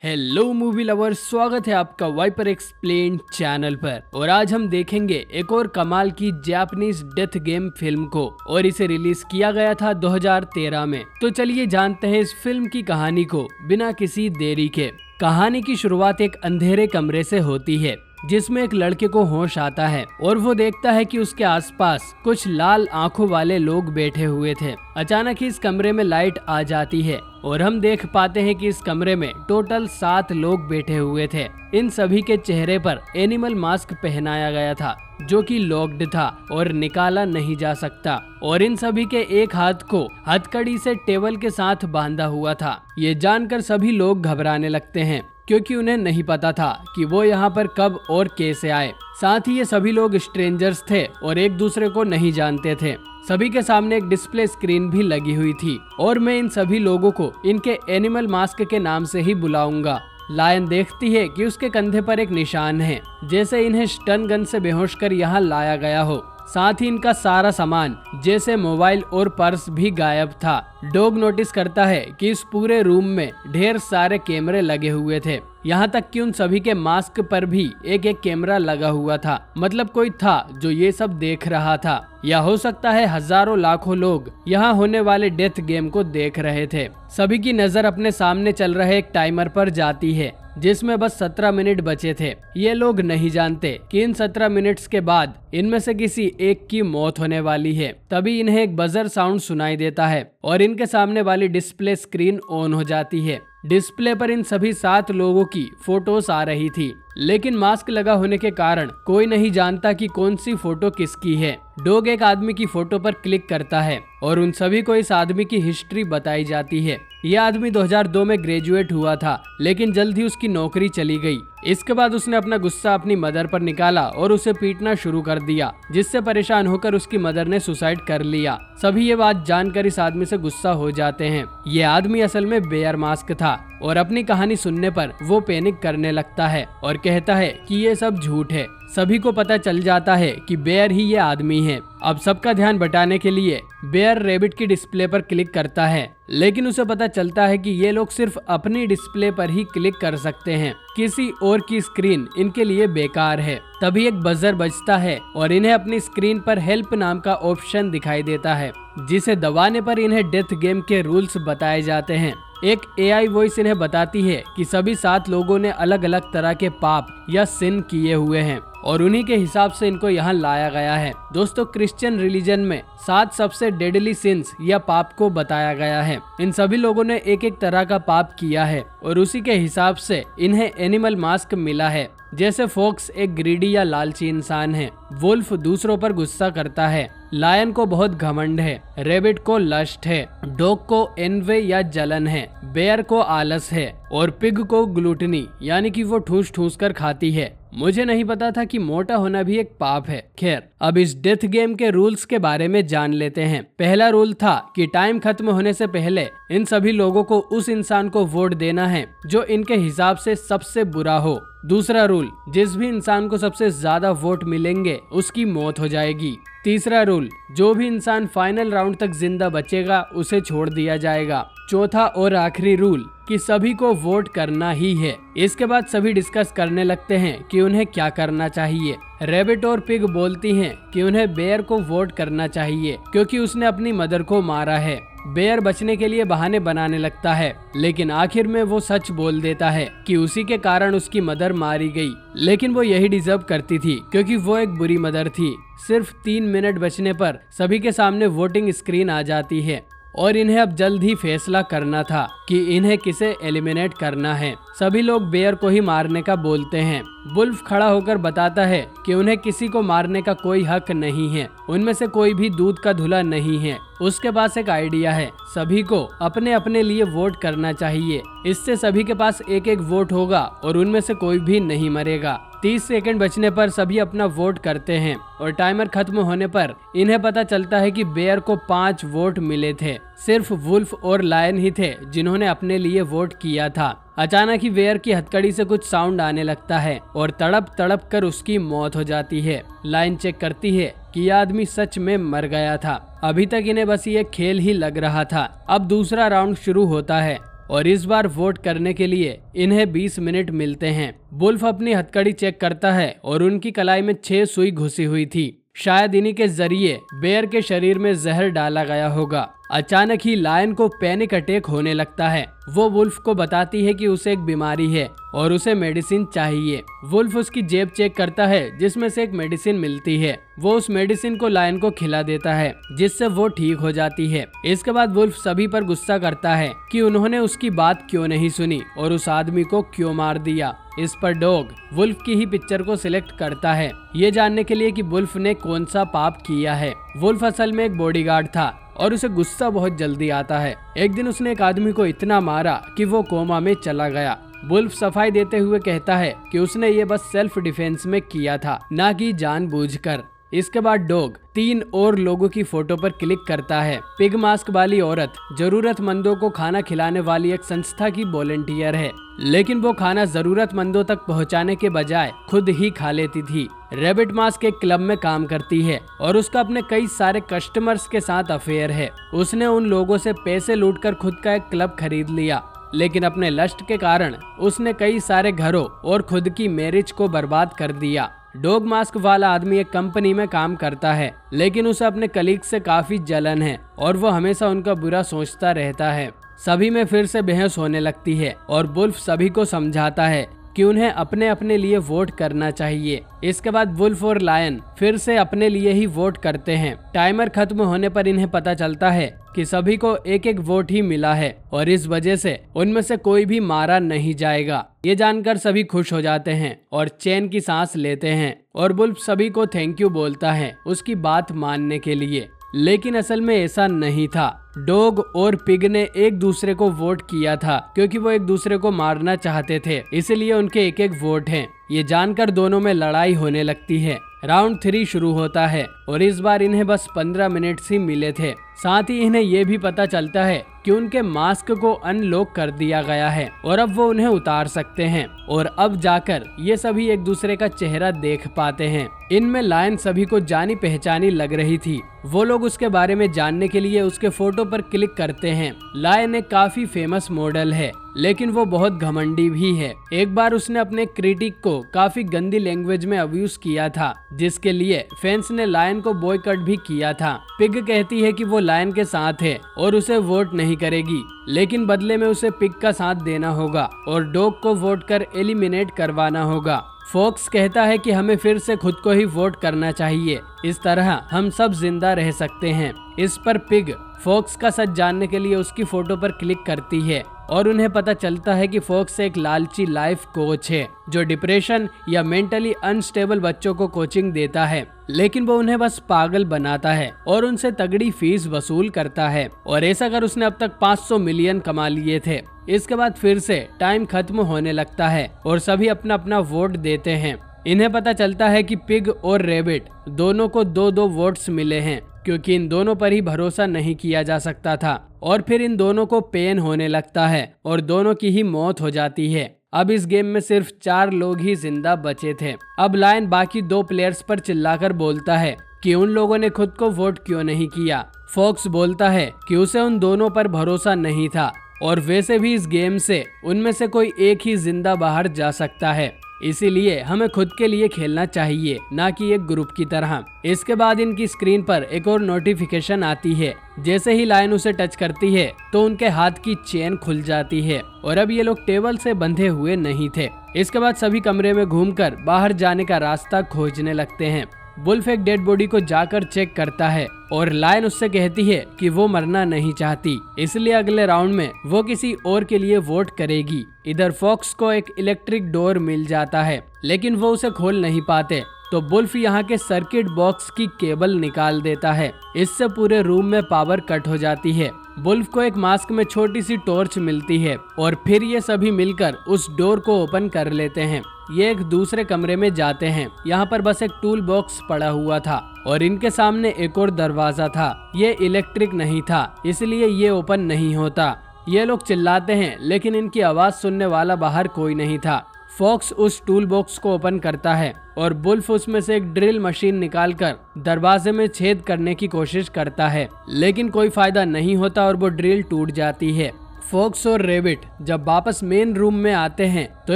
Hello movie lovers, स्वागत है आपका वाइपर एक्सप्लेन चैनल पर। और आज हम देखेंगे एक और कमाल की जापानीज डेथ गेम फिल्म को, और इसे रिलीज किया गया था 2013 में। तो चलिए जानते हैं इस फिल्म की कहानी को बिना किसी देरी के। कहानी की शुरुआत एक अंधेरे कमरे से होती है जिसमें एक लड़के को होश आता है और वो देखता है कि उसके आसपास कुछ लाल आंखों वाले लोग बैठे हुए थे। अचानक ही इस कमरे में लाइट आ जाती है और हम देख पाते हैं कि इस कमरे में टोटल 7 लोग बैठे हुए थे। इन सभी के चेहरे पर एनिमल मास्क पहनाया गया था जो कि लॉक्ड था और निकाला नहीं जा सकता, और इन सभी के एक हाथ को हथकड़ी से टेबल के साथ बांधा हुआ था। ये जानकर सभी लोग घबराने लगते हैं क्योंकि उन्हें नहीं पता था कि वो यहाँ पर कब और कैसे आए। साथ ही ये सभी लोग स्ट्रेंजर्स थे और एक दूसरे को नहीं जानते थे। सभी के सामने एक डिस्प्ले स्क्रीन भी लगी हुई थी और मैं इन सभी लोगों को इनके एनिमल मास्क के नाम से ही बुलाऊंगा। लायन देखती है कि उसके कंधे पर एक निशान है, जैसे इन्हें स्टन गन से बेहोश कर यहाँ लाया गया हो। साथ ही इनका सारा सामान जैसे मोबाइल और पर्स भी गायब था। डॉग नोटिस करता है कि इस पूरे रूम में ढेर सारे कैमरे लगे हुए थे, यहाँ तक कि उन सभी के मास्क पर भी एक एक कैमरा लगा हुआ था। मतलब कोई था जो ये सब देख रहा था, या हो सकता है हजारों लाखों लोग यहाँ होने वाले डेथ गेम को देख रहे थे। सभी की नजर अपने सामने चल रहे एक टाइमर पर जाती है जिसमें बस 17 मिनट बचे थे। ये लोग नहीं जानते कि इन 17 मिनट्स के बाद इनमें से किसी एक की मौत होने वाली है। तभी इन्हें एक बजर साउंड सुनाई देता है और इनके सामने वाली डिस्प्ले स्क्रीन ऑन हो जाती है। डिस्प्ले पर इन सभी 7 लोगों की फोटोज आ रही थी, लेकिन मास्क लगा होने के कारण कोई नहीं जानता कि कौन सी फोटो किसकी है। डॉग एक आदमी की फोटो पर क्लिक करता है और उन सभी को इस आदमी की हिस्ट्री बताई जाती है। यह आदमी 2002 में ग्रेजुएट हुआ था, लेकिन जल्द ही उसकी नौकरी चली गई। इसके बाद उसने अपना गुस्सा अपनी मदर पर निकाला और उसे पीटना शुरू कर दिया, जिससे परेशान होकर उसकी मदर ने सुसाइड कर लिया। सभी ये बात जानकर इस आदमी से गुस्सा हो जाते हैं। ये आदमी असल में बेयर मास्क था और अपनी कहानी सुनने पर वो पैनिक करने लगता है और कहता है कि ये सब झूठ है। सभी को पता चल जाता है कि बेयर ही ये आदमी है। अब सबका ध्यान बटाने के लिए बेयर रैबिट की डिस्प्ले पर क्लिक करता है, लेकिन उसे पता चलता है कि ये लोग सिर्फ अपनी डिस्प्ले पर ही क्लिक कर सकते हैं, किसी और की स्क्रीन इनके लिए बेकार है। तभी एक बजर बजता है और इन्हें अपनी स्क्रीन पर हेल्प नाम का ऑप्शन दिखाई देता है, जिसे दबाने पर इन्हें डेथ गेम के रूल्स बताए जाते हैं। एक AI वॉइस इन्हें बताती है कि सभी 7 लोगों ने अलग अलग तरह के पाप या सिन किए हुए हैं और उन्हीं के हिसाब से इनको यहाँ लाया गया है। दोस्तों, क्रिश्चियन रिलीजन में 7 सबसे डेडली सिंस या पाप को बताया गया है। इन सभी लोगों ने एक एक तरह का पाप किया है और उसी के हिसाब से इन्हें एनिमल मास्क मिला है। जैसे फॉक्स एक ग्रीडी या लालची इंसान है, वुल्फ दूसरों पर गुस्सा करता है, लायन को बहुत घमंड है, रैबिट को लस्ट है, डॉग को एनवे या जलन है, बेयर को आलस है और पिग को ग्लूटनी यानी कि वो ठूस ठूस कर खाती है। मुझे नहीं पता था कि मोटा होना भी एक पाप है। खैर, अब इस डेथ गेम के रूल्स के बारे में जान लेते हैं। पहला रूल था कि टाइम खत्म होने से पहले इन सभी लोगों को उस इंसान को वोट देना है जो इनके हिसाब से सबसे बुरा हो। दूसरा रूल, जिस भी इंसान को सबसे ज्यादा वोट मिलेंगे उसकी मौत हो जाएगी। तीसरा रूल, जो भी इंसान फाइनल राउंड तक जिंदा बचेगा उसे छोड़ दिया जाएगा। चौथा और आखिरी रूल कि सभी को वोट करना ही है। इसके बाद सभी डिस्कस करने लगते हैं कि उन्हें क्या करना चाहिए। रैबिट और पिग बोलती हैं कि उन्हें बेयर को वोट करना चाहिए क्योंकि उसने अपनी मदर को मारा है। बेयर बचने के लिए बहाने बनाने लगता है, लेकिन आखिर में वो सच बोल देता है कि उसी के कारण उसकी मदर मारी गई, लेकिन वो यही डिजर्व करती थी क्योंकि वो एक बुरी मदर थी। सिर्फ 3 मिनट बचने पर सभी के सामने वोटिंग स्क्रीन आ जाती है और इन्हें अब जल्द ही फैसला करना था कि इन्हें किसे एलिमिनेट करना है। सभी लोग बेयर को ही मारने का बोलते हैं। वुल्फ खड़ा होकर बताता है कि उन्हें किसी को मारने का कोई हक नहीं है, उनमें से कोई भी दूध का धुला नहीं है। उसके पास एक आइडिया है, सभी को अपने अपने लिए वोट करना चाहिए, इससे सभी के पास एक एक वोट होगा और उनमें से कोई भी नहीं मरेगा। 30 सेकंड बचने पर सभी अपना वोट करते हैं और टाइमर खत्म होने पर इन्हें पता चलता है कि बेयर को 5 वोट मिले थे। सिर्फ वुल्फ और लायन ही थे जिन्होंने अपने लिए वोट किया था। अचानक ही बेयर की हथकड़ी से कुछ साउंड आने लगता है और तड़प तड़प कर उसकी मौत हो जाती है। लायन चेक करती है कि यह आदमी सच में मर गया था। अभी तक इन्हें बस ये खेल ही लग रहा था। अब दूसरा राउंड शुरू होता है और इस बार वोट करने के लिए इन्हें 20 मिनट मिलते हैं। वुल्फ अपनी हथकड़ी चेक करता है और उनकी कलाई में 6 सुई घुसी हुई थी। शायद इन्हीं के जरिए बेयर के शरीर में जहर डाला गया होगा। अचानक ही लायन को पैनिक अटैक होने लगता है। वो वुल्फ को बताती है कि उसे एक बीमारी है और उसे मेडिसिन चाहिए। वुल्फ उसकी जेब चेक करता है जिसमें से एक मेडिसिन मिलती है। वो उस मेडिसिन को लायन को खिला देता है जिससे वो ठीक हो जाती है। इसके बाद वुल्फ सभी पर गुस्सा करता है कि उन्होंने उसकी बात क्यों नहीं सुनी और उस आदमी को क्यों मार दिया। इस पर डॉग वुल्फ की ही पिक्चर को सिलेक्ट करता है, ये जानने के लिए कि वुल्फ ने कौन सा पाप किया है। वुल्फ असल में एक बॉडीगार्ड था और उसे गुस्सा बहुत जल्दी आता है। एक दिन उसने एक आदमी को इतना मारा कि वो कोमा में चला गया। वुल्फ सफाई देते हुए कहता है कि उसने ये बस सेल्फ डिफेंस में किया था, ना कि जानबूझकर। इसके बाद डॉग 3 और लोगों की फोटो पर क्लिक करता है। पिग मास्क वाली औरत जरूरतमंदों को खाना खिलाने वाली एक संस्था की वॉलंटियर है, लेकिन वो खाना जरूरतमंदों तक पहुंचाने के बजाय खुद ही खा लेती थी। रैबिट मास्क एक क्लब में काम करती है और उसका अपने कई सारे कस्टमर्स के साथ अफेयर है। उसने उन लोगों से पैसे लूटकर खुद का एक क्लब खरीद लिया, लेकिन अपने लस्ट के कारण उसने कई सारे घरों और खुद की मैरिज को बर्बाद कर दिया। डॉग मास्क वाला आदमी एक कंपनी में काम करता है, लेकिन उसे अपने कलीग से काफी जलन है और वो हमेशा उनका बुरा सोचता रहता है। सभी में फिर से बहस होने लगती है और वुल्फ सभी को समझाता है कि उन्हें अपने अपने लिए वोट करना चाहिए। इसके बाद वुल्फ और लायन फिर से अपने लिए ही वोट करते हैं। टाइमर खत्म होने पर इन्हें पता चलता है कि सभी को एक एक वोट ही मिला है और इस वजह से उनमें से कोई भी मारा नहीं जाएगा। ये जानकर सभी खुश हो जाते हैं और चैन की सांस लेते हैं और वुल्फ सभी को थैंक यू बोलता है उसकी बात मानने के लिए। लेकिन असल में ऐसा नहीं था। डॉग और पिग ने एक दूसरे को वोट किया था क्योंकि वो एक दूसरे को मारना चाहते थे, इसलिए उनके एक एक वोट हैं। ये जानकर दोनों में लड़ाई होने लगती है। राउंड 3 शुरू होता है और इस बार इन्हें बस 15 मिनट ही मिले थे। साथ ही इन्हें ये भी पता चलता है कि उनके मास्क को अनलॉक कर दिया गया है और अब वो उन्हें उतार सकते हैं और अब जाकर ये सभी एक दूसरे का चेहरा देख पाते हैं। इनमें लायन सभी को जानी पहचानी लग रही थी। वो लोग उसके बारे में जानने के लिए उसके फोटो पर क्लिक करते हैं। लायन एक काफी फेमस मॉडल है, लेकिन वो बहुत घमंडी भी है। एक बार उसने अपने क्रिटिक को काफी गंदी लैंग्वेज में अब्यूज किया था, जिसके लिए फैंस ने लायन को बॉयकॉट भी किया था। पिग कहती है कि वो लायन के साथ है और उसे वोट नहीं करेगी, लेकिन बदले में उसे पिग का साथ देना होगा और डॉग को वोट कर एलिमिनेट करवाना होगा। फॉक्स कहता है कि हमें फिर से खुद को ही वोट करना चाहिए, इस तरह हम सब जिंदा रह सकते हैं। इस पर पिग फॉक्स का सच जानने के लिए उसकी फोटो पर क्लिक करती है और उन्हें पता चलता है कि फॉक्स एक लालची लाइफ कोच है जो डिप्रेशन या मेंटली अनस्टेबल बच्चों को कोचिंग देता है, लेकिन वो उन्हें बस पागल बनाता है और उनसे तगड़ी फीस वसूल करता है और ऐसा कर उसने अब तक 500 मिलियन कमा लिए थे। इसके बाद फिर से टाइम खत्म होने लगता है और सभी अपना अपना वोट देते हैं। इन्हें पता चलता है कि पिग और रैबिट दोनों को 2-2 वोट्स मिले हैं, क्योंकि इन दोनों पर ही भरोसा नहीं किया जा सकता था। और फिर इन दोनों को पेन होने लगता है और दोनों की ही मौत हो जाती है। अब इस गेम में सिर्फ 4 लोग ही जिंदा बचे थे। अब लायन बाकी 2 प्लेयर्स पर चिल्लाकर बोलता है कि उन लोगों ने खुद को वोट क्यों नहीं किया। फॉक्स बोलता है कि उसे उन दोनों पर भरोसा नहीं था और वैसे भी इस गेम से उनमें से कोई एक ही जिंदा बाहर जा सकता है, इसीलिए हमें खुद के लिए खेलना चाहिए, ना कि एक ग्रुप की तरह। इसके बाद इनकी स्क्रीन पर एक और नोटिफिकेशन आती है। जैसे ही लायन उसे टच करती है तो उनके हाथ की चेन खुल जाती है और अब ये लोग टेबल से बंधे हुए नहीं थे। इसके बाद सभी कमरे में घूमकर बाहर जाने का रास्ता खोजने लगते हैं। वुल्फ एक डेड बॉडी को जाकर चेक करता है और लायन उससे कहती है कि वो मरना नहीं चाहती, इसलिए अगले राउंड में वो किसी और के लिए वोट करेगी। इधर फॉक्स को एक इलेक्ट्रिक डोर मिल जाता है, लेकिन वो उसे खोल नहीं पाते, तो वुल्फ यहाँ के सर्किट बॉक्स की केबल निकाल देता है। इससे पूरे रूम में पावर कट हो जाती है। वुल्फ को एक मास्क में छोटी सी टॉर्च मिलती है और फिर ये सभी मिलकर उस डोर को ओपन कर लेते हैं। ये एक दूसरे कमरे में जाते हैं। यहाँ पर बस एक टूल बॉक्स पड़ा हुआ था और इनके सामने एक और दरवाजा था। ये इलेक्ट्रिक नहीं था, इसलिए ये ओपन नहीं होता। ये लोग चिल्लाते हैं, लेकिन इनकी आवाज सुनने वाला बाहर कोई नहीं था। फॉक्स उस टूल बॉक्स को ओपन करता है और वुल्फ उसमें से एक ड्रिल मशीन निकालकर दरवाजे में छेद करने की कोशिश करता है, लेकिन कोई फायदा नहीं होता और वो ड्रिल टूट जाती है। फॉक्स और रेबिट जब वापस मेन रूम में आते हैं तो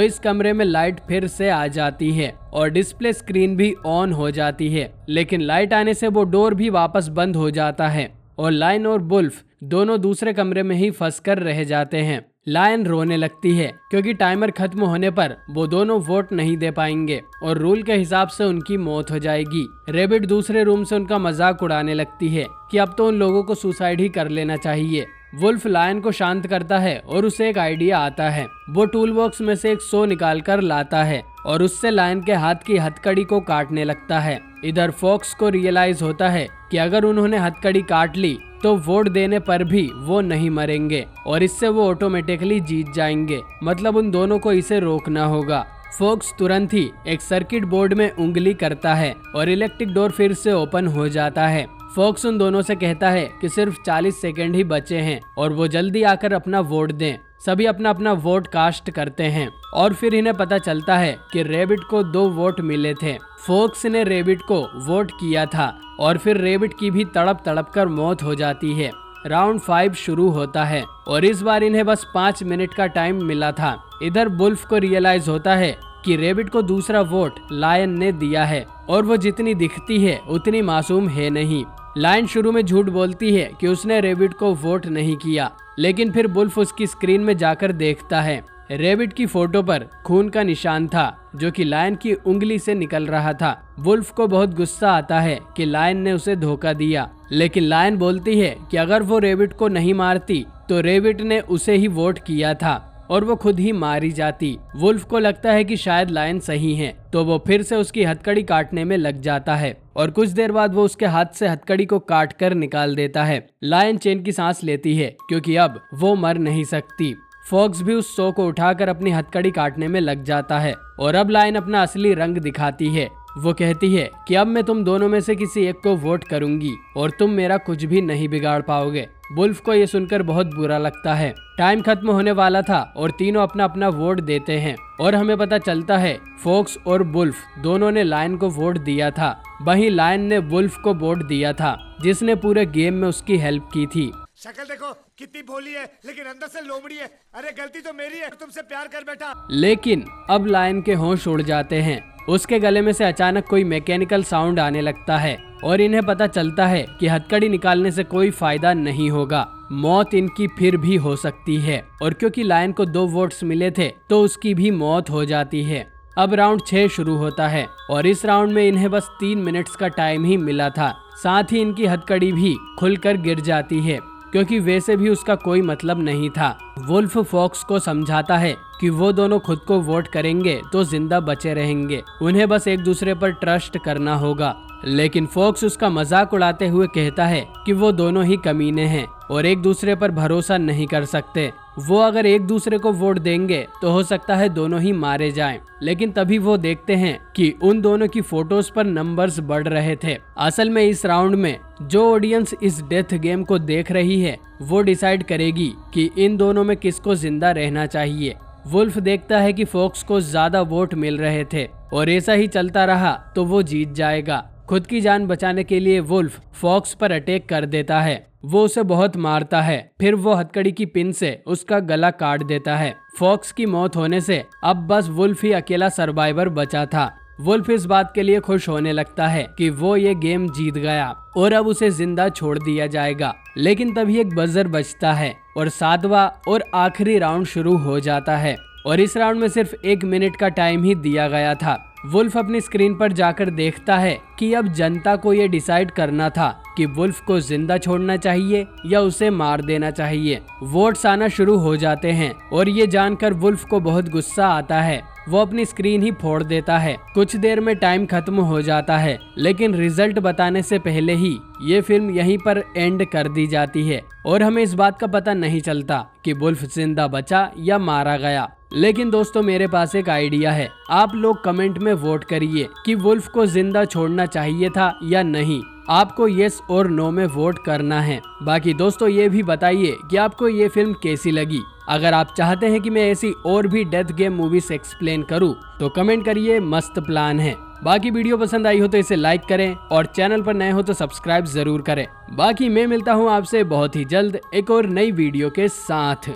इस कमरे में लाइट फिर से आ जाती है और डिस्प्ले स्क्रीन भी ऑन हो जाती है, लेकिन लाइट आने से वो डोर भी वापस बंद हो जाता है और लायन और वुल्फ दोनों दूसरे कमरे में ही फंस कर रह जाते हैं। लायन रोने लगती है क्योंकि टाइमर खत्म होने पर वो दोनों वोट नहीं दे पाएंगे और रूल के हिसाब से उनकी मौत हो जाएगी। रेबिट दूसरे रूम से उनका मजाक उड़ाने लगती है कि अब तो उन लोगों को सुसाइड ही कर लेना चाहिए। वुल्फ लायन को शांत करता है और उसे एक आइडिया आता है। वो टूल बॉक्स में से एक सो निकाल कर लाता है और उससे लायन के हाथ की हथकड़ी को काटने लगता है। इधर फॉक्स को रियलाइज होता है कि अगर उन्होंने हथकड़ी काट ली तो वोट देने पर भी वो नहीं मरेंगे और इससे वो ऑटोमेटिकली जीत जाएंगे, मतलब उन दोनों को इसे रोकना होगा। फॉक्स तुरंत ही एक सर्किट बोर्ड में उंगली करता है और इलेक्ट्रिक डोर फिर से ओपन हो जाता है। फॉक्स उन दोनों से कहता है कि सिर्फ 40 सेकंड ही बचे हैं और वो जल्दी आकर अपना वोट दें। सभी अपना अपना वोट कास्ट करते हैं और फिर इन्हें पता चलता है कि रेबिट को 2 वोट मिले थे। फॉक्स ने रेबिट को वोट किया था और फिर रेबिट की भी तड़प तड़प कर मौत हो जाती है। राउंड 5 शुरू होता है और इस बार इन्हें बस 5 मिनट का टाइम मिला था। इधर वुल्फ को रियलाइज होता है कि रेबिट को दूसरा वोट लायन ने दिया है और वो जितनी दिखती है उतनी मासूम है नहीं। लायन शुरू में झूठ बोलती है कि उसने रेबिट को वोट नहीं किया, लेकिन फिर वुल्फ उसकी स्क्रीन में जाकर देखता है। रेबिट की फोटो पर खून का निशान था जो कि लायन की उंगली से निकल रहा था। वुल्फ को बहुत गुस्सा आता है कि लायन ने उसे धोखा दिया, लेकिन लायन बोलती है कि अगर वो रेबिट को नहीं मारती तो रेबिट ने उसे ही वोट किया था और वो खुद ही मारी जाती। वुल्फ को लगता है कि शायद लायन सही है, तो वो फिर से उसकी हथकड़ी काटने में लग जाता है और कुछ देर बाद वो उसके हाथ से हथकड़ी को काट कर निकाल देता है। लायन चैन की सांस लेती है क्योंकि अब वो मर नहीं सकती। फॉक्स भी उस सो को उठाकर अपनी हथकड़ी काटने में लग जाता है और अब लायन अपना असली रंग दिखाती है। वो कहती है कि अब मैं तुम दोनों में से किसी एक को वोट करूंगी और तुम मेरा कुछ भी नहीं बिगाड़ पाओगे। वुल्फ को ये सुनकर बहुत बुरा लगता है। टाइम खत्म होने वाला था और तीनों अपना अपना वोट देते हैं और हमें पता चलता है फॉक्स और वुल्फ दोनों ने लायन को वोट दिया था। वहीं लायन ने वुल्फ को वोट दिया था जिसने पूरे गेम में उसकी हेल्प की थी। शक्ल देखो कितनी भोली है लेकिन अंदर से लोमड़ी है। अरे गलती तो मेरी है, तुमसे प्यार कर बैठा। लेकिन अब लायन के होश उड़ जाते हैं। उसके गले में से अचानक कोई मैकेनिकल साउंड आने लगता है और इन्हें पता चलता है कि हथकड़ी निकालने से कोई फायदा नहीं होगा, मौत इनकी फिर भी हो सकती है। और क्योंकि लायन को 2 वोट्स मिले थे तो उसकी भी मौत हो जाती है। अब राउंड 6 शुरू होता है और इस राउंड में इन्हें बस 3 मिनट्स का टाइम ही मिला था। साथ ही इनकी हथकड़ी भी खुलकर गिर जाती है क्योंकि वैसे भी उसका कोई मतलब नहीं था। वुल्फ फॉक्स को समझाता है कि वो दोनों खुद को वोट करेंगे तो जिंदा बचे रहेंगे, उन्हें बस एक दूसरे पर ट्रस्ट करना होगा। लेकिन फॉक्स उसका मजाक उड़ाते हुए कहता है कि वो दोनों ही कमीने हैं और एक दूसरे पर भरोसा नहीं कर सकते। वो अगर एक दूसरे को वोट देंगे तो हो सकता है दोनों ही मारे जाएं। लेकिन तभी वो देखते हैं कि उन दोनों की फोटोज पर नंबर्स बढ़ रहे थे। असल में इस राउंड में जो ऑडियंस इस डेथ गेम को देख रही है वो डिसाइड करेगी कि इन दोनों में किसको जिंदा रहना चाहिए। वुल्फ देखता है कि फॉक्स को ज्यादा वोट मिल रहे थे और ऐसा ही चलता रहा तो वो जीत जाएगा। खुद की जान बचाने के लिए वुल्फ फॉक्स पर अटैक कर देता है। वो उसे बहुत मारता है, फिर वो हथकड़ी की पिन से उसका गला काट देता है। फॉक्स की मौत होने से अब बस वुल्फ ही अकेला सर्वाइवर बचा था। वुल्फ इस बात के लिए खुश होने लगता है कि वो ये गेम जीत गया और अब उसे जिंदा छोड़ दिया जाएगा। लेकिन तभी एक बजर बजता है और 7वां और आखिरी राउंड शुरू हो जाता है और इस राउंड में सिर्फ 1 मिनट का टाइम ही दिया गया था। वुल्फ अपनी स्क्रीन पर जाकर देखता है कि अब जनता को ये डिसाइड करना था कि वुल्फ को जिंदा छोड़ना चाहिए या उसे मार देना चाहिए। वोट्स आना शुरू हो जाते हैं और ये जानकर वुल्फ को बहुत गुस्सा आता है। वो अपनी स्क्रीन ही फोड़ देता है। कुछ देर में टाइम खत्म हो जाता है, लेकिन रिजल्ट बताने से पहले ही ये फिल्म यहीं पर एंड कर दी जाती है और हमें इस बात का पता नहीं चलता कि वुल्फ जिंदा बचा या मारा गया। लेकिन दोस्तों मेरे पास एक आइडिया है, आप लोग कमेंट में वोट करिए कि वुल्फ को जिंदा छोड़ना चाहिए था या नहीं। आपको येस और नो में वोट करना है। बाकी दोस्तों ये भी बताइए कि आपको ये फिल्म कैसी लगी। अगर आप चाहते हैं कि मैं ऐसी और भी डेथ गेम मूवीज एक्सप्लेन करूं तो कमेंट करिए, मस्त प्लान है। बाकी वीडियो पसंद आई हो तो इसे लाइक करें और चैनल पर नए हो तो सब्सक्राइब जरूर करें। बाकी मैं मिलता हूं आपसे बहुत ही जल्द एक और नई वीडियो के साथ।